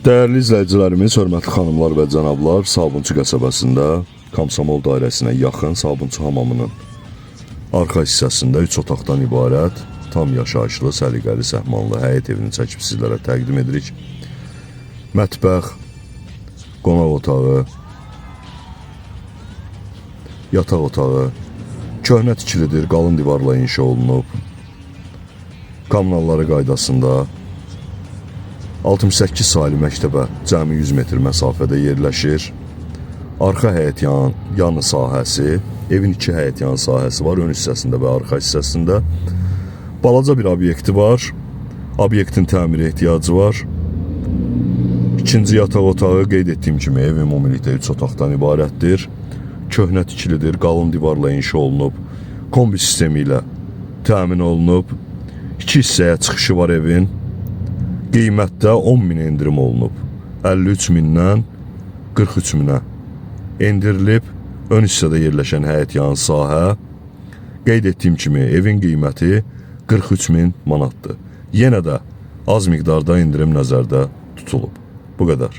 Değerli izləyicilərimiz, hörmətli xanımlar və cənablar, Sabunçu qəsəbəsində Komsomol dairəsinə yaxın Sabunçu hamamının arxa hissəsində 3 otaqdan ibarət tam yaşayışlı, səliqəli, səhmanlı həyət evini çəkib sizlərə təqdim edirik. Mətbəx, qonaq otağı, yataq otağı, köhnə tikilidir, qalın divarla inşa olunub. Kommunalları qaydasında 68 saylı məktəbə cəmi 100 metr məsafədə yerləşir. Arxa həyət yanı sahəsi, evin 2 həyət yanı sahəsi var, ön hissəsində və arxa hissəsində. Balaca bir obyekti var, obyektin təmiri ehtiyacı var. İkinci yataq otağı qeyd etdiyim kimi ev ümumilikdə 3 otaqdan ibarətdir. Köhnə tikilidir, qalın divarla inşa olunub, kombi sistemi ilə təmin olunub. 2 hissəyə çıxışı var evin. Qiymətdə 10.000 endirim olunub. 53.000-dən 43.000-ə endirilib. Ön hissədə yerləşən həyət yanı sahə. Qeyd etdiyim kimi evin qiyməti 43.000 manatdır. Yenə də az miqdarda endirim nəzərdə tutulub. Bu qədər.